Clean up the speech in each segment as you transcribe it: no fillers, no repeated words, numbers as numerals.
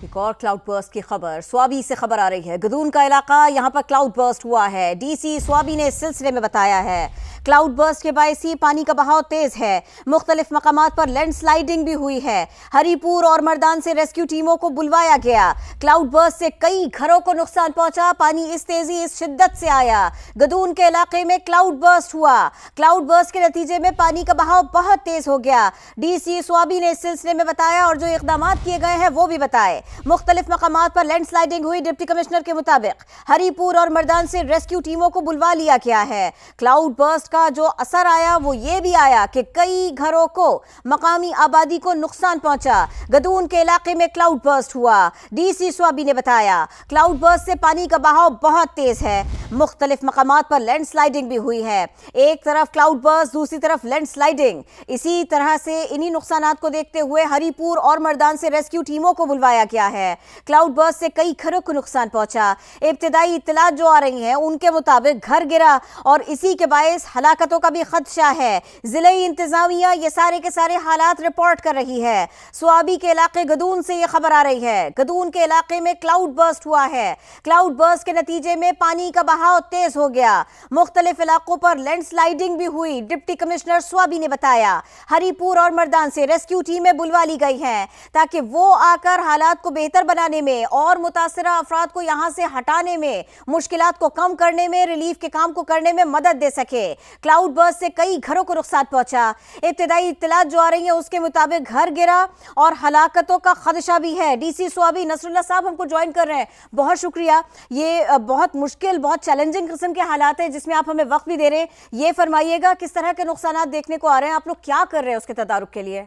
ایک اور cloud burst کی خبر سوابی سے خبر آ رہی ہے۔ گدون کا علاقہ یہاں پر کلاؤڈ برسٹ ہوا ہے۔ ڈی سی سوابی نے اس سلسلے میں بتایا ہے کلاؤڈ برسٹ کے باعث پانی کا بہاؤ تیز ہے، مختلف مقامات پر لینڈ سلائیڈنگ بھی ہوئی ہے۔ ہری پور اور مردان سے ریسکیو ٹیموں کو بلوایا گیا۔ کلاؤڈ برسٹ سے کئی گھروں کو نقصان پہنچا، پانی اس تیزی اس شدت سے آیا۔ گدون کے علاقے میں کلاؤڈ برسٹ ہوا، کلاؤڈ برسٹ کے نتیجے میں پانی کا بہاؤ بہت تیز ہو گیا۔ ڈی سی سوابی نے اس سلسلے میں بتایا اور جو اقدامات کیے گئے ہیں وہ بھی بتائے۔ مختلف مقامات پر لینڈ سلائیڈنگ ہوئی۔ ڈپٹی کمشنر کے مطابق ہری پور اور مردان سے ریسکیو ٹیموں کو بلوا لیا گیا ہے۔ کلاؤڈ برسٹ کا جو اثر آیا وہ یہ بھی آیا کہ کئی گھروں کو، مقامی آبادی کو نقصان پہنچا۔ گدون کے علاقے میں کلاؤڈ برسٹ ہوا۔ ڈی سی سوابی نے بتایا کلاؤڈ برسٹ سے پانی کا بہاؤ بہت تیز ہے، مختلف مقامات پر لینڈ سلائیڈنگ بھی ہوئی ہے۔ ایک طرف کلاؤڈ برسٹ، دوسری طرف لینڈ سلائیڈنگ۔ اسی طرح سے انہی نقصانات کو دیکھتے ہوئے ہری پور اور مردان سے ریسکیو ٹیموں کو بلوایا گیا ہے۔ کلاؤڈ برسٹ سے کئی گھروں کو نقصان پہنچا۔ ابتدائی اطلاعات جو آ رہی ہیں ان کے مطابق گھر گرا اور اسی کے باعث ہلاکتوں کا بھی خدشہ ہے۔ ضلعی انتظامیہ یہ سارے کے سارے حالات رپورٹ کر رہی ہے۔ سوابی کے علاقے گدون سے یہ خبر آ رہی ہے، گدون کے علاقے میں کلاؤڈ برسٹ ہوا ہے۔ کلاؤڈ برسٹ کے نتیجے میں پانی کا بہاؤ تیز ہو گیا، مختلف علاقوں پر لینڈ سلائیڈنگ بھی ہوئی۔ ڈپٹی کمشنر سوابی نے بتایا ہری پور اور مردان سے ریسکیو ٹیمیں بلوا لی گئی ہیں تاکہ وہ آ کر حالات کو بہتر بنانے میں اور متاثرہ افراد کو یہاں سے ہٹانے میں، مشکلات کو کم کرنے میں، ریلیف کے کام کو کرنے میں مدد دے سکے۔ کلاؤڈ برسٹ سے کئی گھروں کو نقصان پہنچا۔ ابتدائی اطلاعات جو آ رہی ہیں اس کے مطابق گھر گرا اور ہلاکتوں کا خدشہ بھی ہے۔ ڈی سی سوابی نصر اللہ صاحب ہم کو جوائن کر رہے ہیں، بہت شکریہ۔ یہ بہت مشکل، بہت چیلنجنگ قسم کے حالات ہیں جس میں آپ ہمیں وقت بھی دے رہے ہیں۔ یہ فرمائیے گا کس طرح کے نقصانات دیکھنے کو آ رہے ہیں، آپ لوگ کیا کر رہے ہیں اس کے تدارک کے لیے؟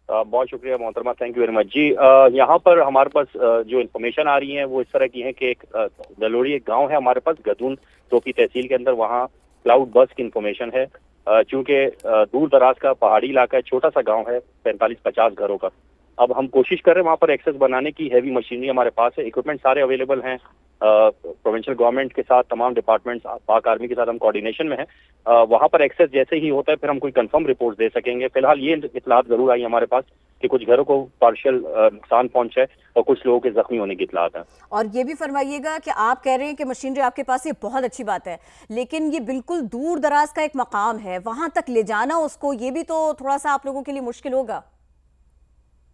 بہت شکریہ محترمہ، تھینک یو ویری مچ جی۔ یہاں پر ہمارے پاس جو انفارمیشن آ رہی ہیں وہ اس طرح کی ہیں کہ ایک دلوڑی ایک گاؤں ہے ہمارے پاس گدون توکی تحصیل کے اندر، وہاں کلاؤڈ برسٹ کی انفارمیشن ہے۔ چونکہ دور دراز کا پہاڑی علاقہ ہے، چھوٹا سا گاؤں ہے 45-50 گھروں کا۔ اب ہم کوشش کر رہے ہیں وہاں پر ایکسیس بنانے کی، ہیوی مشینری ہمارے پاس ہے، اکوپمنٹ سارے اویلیبل ہیں۔ پروونشل گورنمنٹ کے ساتھ، تمام ڈپارٹمنٹس، پاک آرمی کے ساتھ ہم کوارڈینیشن میں ہیں۔ وہاں پر ایکسیس جیسے ہی ہوتا ہے پھر ہم کوئی کنفرم رپورٹ دے سکیں گے۔ فی الحال یہ اطلاعات ضرور آئی ہمارے پاس کہ کچھ گھروں کو پارشل نقصان پہنچا ہے اور کچھ لوگوں کے زخمی ہونے کی اطلاعات ہیں۔ اور یہ بھی فرمائیے گا کہ آپ کہہ رہے ہیں کہ مشینری آپ کے پاس یہ بہت اچھی بات ہے، لیکن یہ بالکل دور دراز کا ایک مقام ہے، وہاں تک لے جانا اس کو، یہ بھی تو تھوڑا سا آپ لوگوں کے لیے مشکل ہوگا۔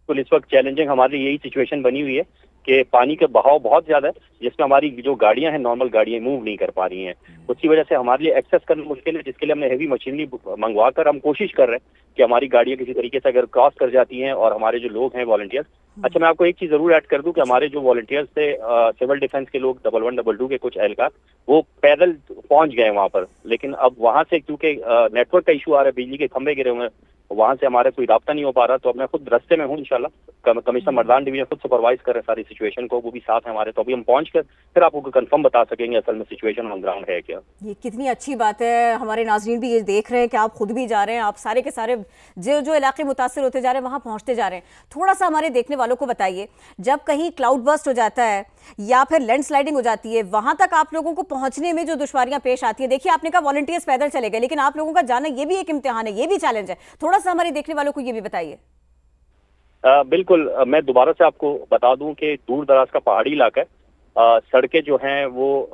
اس وقت چیلنجنگ ہمارے لیے یہی سچویشن بنی ہوئی ہے کہ پانی کا بہاؤ بہت زیادہ ہے، جس میں ہماری جو گاڑیاں ہیں، نارمل گاڑیاں موو نہیں کر پا رہی ہیں۔ اس کی وجہ سے ہمارے لیے ایکسیس کرنا مشکل ہے، جس کے لیے ہم نے ہیوی مشینری منگوا کر ہم کوشش کر رہے ہیں کہ ہماری گاڑیاں کسی طریقے سے اگر کراس کر جاتی ہیں اور ہمارے جو لوگ ہیں والنٹیئرز۔ اچھا، میں آپ کو ایک چیز ضرور ایڈ کر دوں کہ ہمارے جو والنٹیئرز تھے، سول ڈیفنس کے لوگ 1122 کے کچھ اہلکار، وہ پیدل پہنچ گئے وہاں پر، لیکن اب وہاں سے کیونکہ نیٹ ورک کا ایشو آ رہا ہے، بجلی کے کھمبے گرے ہوئے ہیں، وہاں سے ہمارا کوئی رابطہ نہیں ہو پا رہا، تو اب میں خود رستے میں ہوں انشاءاللہ۔ کمشنر مردان ڈویژن خود سپروائز کر رہے ہیں ساری سچویشن کو، وہ بھی ساتھ ہیں ہمارے، تو ابھی ہم پہنچ کر پھر آپ کو کنفرم بتا سکیں گے اصل میں سچویشن آن گراؤنڈ ہے کیا۔ یہ کتنی اچھی بات ہے، ہمارے ناظرین بھی یہ دیکھ رہے ہیں کہ آپ خود بھی جا رہے ہیں، آپ سارے کے سارے جو علاقے متاثر ہوتے جا رہے ہیں وہاں پہنچتے جا رہے ہیں۔ تھوڑا سا ہمارے دیکھنے والوں کو بتائیے، جب کہیں کلاؤڈ برسٹ ہو جاتا ہے یا پھر لینڈ سلائیڈنگ ہو جاتی ہے، وہاں تک آپ لوگوں کو پہنچنے میں جو دشواریاں پیش آتی ہیں، دیکھیے آپ نے کہا والنٹیئرز پیدل چلے گئے، لیکن آپ لوگوں کا جانا یہ بھی ایک امتحان ہے، یہ بھی چیلنج ہے، تھوڑا سا ہمارے دیکھنے والوں کو یہ بھی بتائیے۔ بالکل، میں دوبارہ سے آپ کو بتا دوں کہ دور دراز کا پہاڑی علاقہ ہے، سڑکیں جو ہیں وہ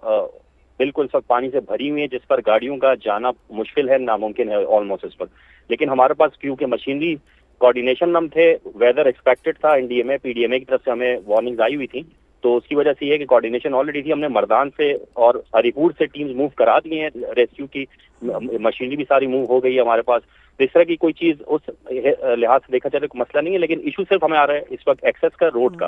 بالکل سب پانی سے بھری ہوئی ہیں، جس پر گاڑیوں کا جانا مشکل ہے، ناممکن ہے آلموسٹ اس پر۔ لیکن ہمارے پاس کیونکہ مشینری کوارڈینیشن میں ہم تھے، ویدر ایکسپیکٹڈ تھا، این ڈی ایم اے پی ڈی ایم اے کی طرف سے ہمیں وارننگز آئی ہوئی تھی، تو اس کی وجہ سے یہ ہے کہ کوارڈینیشن آلریڈی تھی۔ ہم نے مردان سے اور ہری پور سے ٹیمز موو کرا دی ہیں، ریسکیو کی مشینری بھی ساری موو ہو گئی ہے ہمارے پاس۔ اس طرح کی کوئی چیز اس لحاظ سے دیکھا جائے تو مسئلہ نہیں ہے، لیکن ایشو صرف ہمیں آ رہا ہے اس وقت ایکسیس کا، روڈ کا۔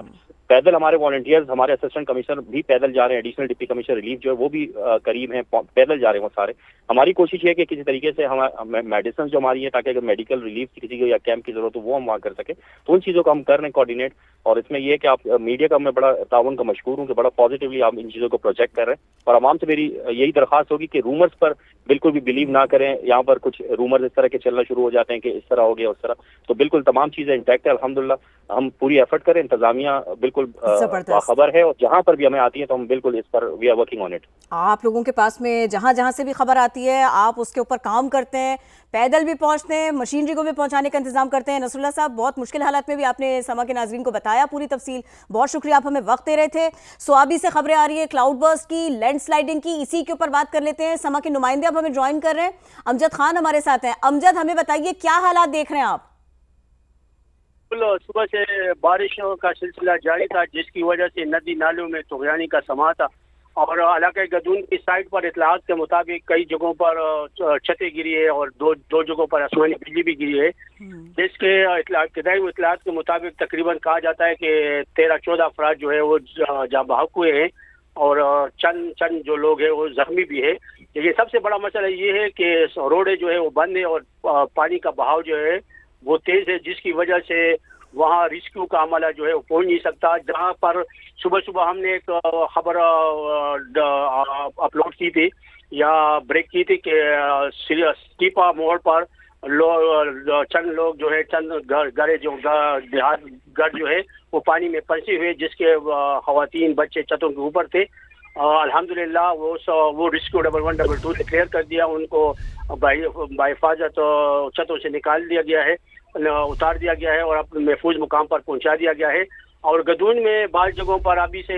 پیدل ہمارے والنٹیئرز، ہمارے اسسٹنٹ کمشنر بھی پیدل جا رہے ہیں، ایڈیشنل ڈپٹی کمشنر ریلیف جو ہے وہ بھی قریب ہیں، پیدل جا رہے ہیں وہ سارے۔ ہماری کوشش یہ ہے کہ کسی طریقے سے ہم میڈیسنز جو ہماری ہیں، تاکہ اگر میڈیکل ریلیف کسی کو یا کیمپ کی ضرورت ہو وہ ہم وہاں کر سکیں، تو ان چیزوں کو ہم کر رہے ہیں کوارڈینیٹ۔ اور اس میں یہ ہے کہ آپ میڈیا کا میں بڑا تعاون کا مشکور ہوں کہ بڑا پازیٹیولی آپ ان چیزوں کو پروجیکٹ کر رہے ہیں، اور عوام سے میری یہی درخواست ہوگی کہ رومرز پر بالکل بھی بلیو نہ کریں۔ یہاں پر کچھ رومرز اس طرح کے چل چلنا شروع ہو جاتے ہیں کہ اس طرح ہو گیا اس طرح. تو بالکل تمام چیزیں انٹیکٹ ہے الحمدللہ. ہم پوری ایفرٹ کریں, انتظامیہ بالکل باخبر ہے, اور جہاں پر بھی ہمیں آتی ہے تو ہم بالکل اس پر we are working on it. آپ لوگوں کے پاس میں جہاں جہاں سے بھی خبر آتی ہے آپ اس کے اوپر کام کرتے ہیں, پیدل بھی پہنچتے ہیں, مشینری کو بھی پہنچانے کا انتظام کرتے ہیں. نصر اللہ صاحب, بہت مشکل حالات میں بھی آپ نے سما کے ناظرین کو بتایا پوری تفصیل, بہت شکریہ, آپ ہمیں وقت دے رہے تھے. سوابی سے خبریں آ رہی ہے کلاؤڈ برسٹ کی, لینڈ سلائڈنگ کی, اسی کے اوپر بات کر لیتے ہیں. سما کے نمائندے اب ہمیں جوائن کر رہے ہیں, امجد خان ہمارے ساتھ ہیں. امجد, ہمیں بتائیے کیا حالات دیکھ رہے ہیں آپ؟ صبح سے بارشوں کا سلسلہ جاری تھا جس کی وجہ سے ندی نالوں میں طغیانی کا سما تھا, اور علاقہ گدون کی سائٹ پر اطلاعات کے مطابق کئی جگہوں پر چھتیں گری ہے اور دو جگہوں پر آسمانی بجلی بھی گری ہے, جس کے ابتدائی اطلاعات کے مطابق تقریباً کہا جاتا ہے کہ 13-14 افراد جو ہے وہ جاں بحق ہوئے ہیں اور چند جو لوگ ہیں وہ زخمی بھی ہے. لیکن سب سے بڑا مسئلہ یہ ہے کہ روڈیں جو ہے وہ بند ہے اور پانی کا بہاؤ جو ہے وہ تیز ہے, جس کی وجہ سے وہاں ریسکیو کا عملہ جو ہے وہ پہنچ نہیں سکتا. جہاں پر صبح ہم نے ایک خبر اپلوڈ کی تھی یا بریک کی تھی کہ سٹیپا موڑ پر چند لوگ جو ہے چند گھر جو دیہات گھر جو ہے وہ پانی میں پھنسے ہوئے, جس کے خواتین بچے چھتوں کے اوپر تھے. الحمدللہ وہ ریسکیو 1112 نے کلیئر کر دیا, ان کو بحفاظت چھتوں سے نکال دیا گیا ہے, اتار دیا گیا ہے اور اپنے محفوظ مقام پر پہنچا دیا گیا ہے. اور گدون میں بعض جگہوں پر ابھی سے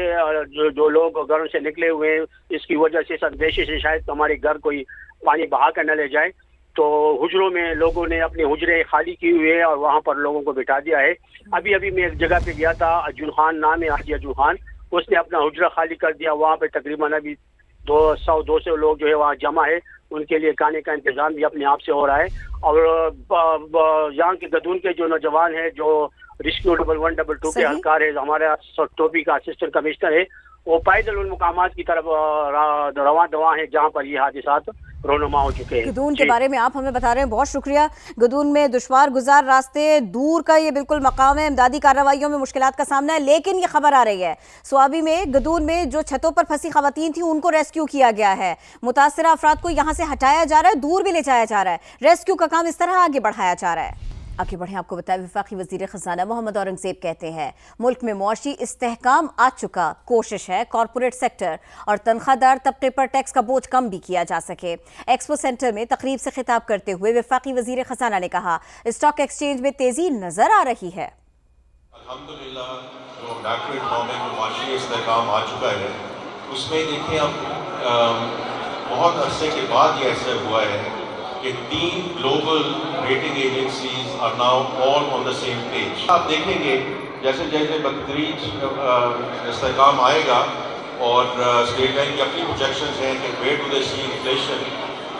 جو لوگ گھروں سے نکلے ہوئے ہیں, اس کی وجہ سے اس اندیشے سے شاید ہمارے گھر کوئی پانی بہا کر نہ لے جائے, تو حجروں میں لوگوں نے اپنے حجرے خالی کیے ہوئے ہیں اور وہاں پر لوگوں کو بٹھا دیا ہے. ابھی میں ایک جگہ پہ گیا تھا, ارجن خان نام ہے, حاجی ارجن خان, اس نے اپنا حجرہ خالی کر دیا. وہاں پہ تقریباً ابھی 200 لوگ جو ہے وہاں جمع ہے, ان کے لیے کھانے کا انتظام بھی اپنے آپ سے ہو رہا ہے. اور یہاں کے گدون کے جو نوجوان ہیں جو ریسکیو 1112 کے اہلکار ہے, ہمارا ٹوپی کا اسسٹنٹ کمشنر ہے, وہ پیدل ان مقامات کی طرف رواں دواں ہیں جہاں پر یہ حادثات رونما ہو چکے ہیں. گدون کے بارے میں آپ ہمیں بتا رہے ہیں, بہت شکریہ. گدون میں دشوار گزار راستے, دور کا یہ بالکل مقام ہے, امدادی کارروائیوں میں مشکلات کا سامنا ہے, لیکن یہ خبر آ رہی ہے سوابی میں گدون میں جو چھتوں پر پھنسی خواتین تھیں ان کو ریسکیو کیا گیا ہے, متاثرہ افراد کو یہاں سے ہٹایا جا رہا ہے, دور بھی لے جایا جا رہا ہے, ریسکیو کا کام اس طرح آگے بڑھایا جا رہا ہے. آگے بڑھیں, آپ کو بتائیں وفاقی وزیر خزانہ محمد اورنگزیب کہتے ہیں ملک میں معاشی استحکام آ چکا, کوشش ہے کارپوریٹ سیکٹر اور تنخواہ دار طبقے پر ٹیکس کا بوجھ کم بھی کیا جا سکے. ایکسپو سینٹر میں تقریب سے خطاب کرتے ہوئے وفاقی وزیر خزانہ نے کہا اسٹاک ایکسچینج میں تیزی نظر آ رہی ہے. الحمدللہ جو میکرو اکنامک معاشی استحکام آ چکا ہے, اس میں دیکھیں اب بہت عرصے کے بعد یہ ایسا ہوا ہے کہ 3 global rating agencies are now all on the same page. آپ دیکھیں گے جیسے بتدریج استحکام آئے گا, اور اسٹیٹ بینک کی اپنی پروجیکشنز ہیں کہ where do they see inflation,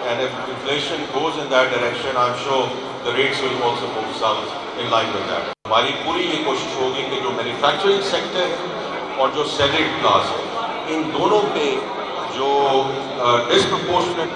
and if inflation goes in that direction I am sure the rates will also move south in line with that. ہماری پوری یہ کوشش ہوگی کہ جو مینوفیکچرنگ سیکٹر ہے اور جو سیلریڈ کلاس ہے, ان دونوں پہ جو ڈسپرپورشنیٹ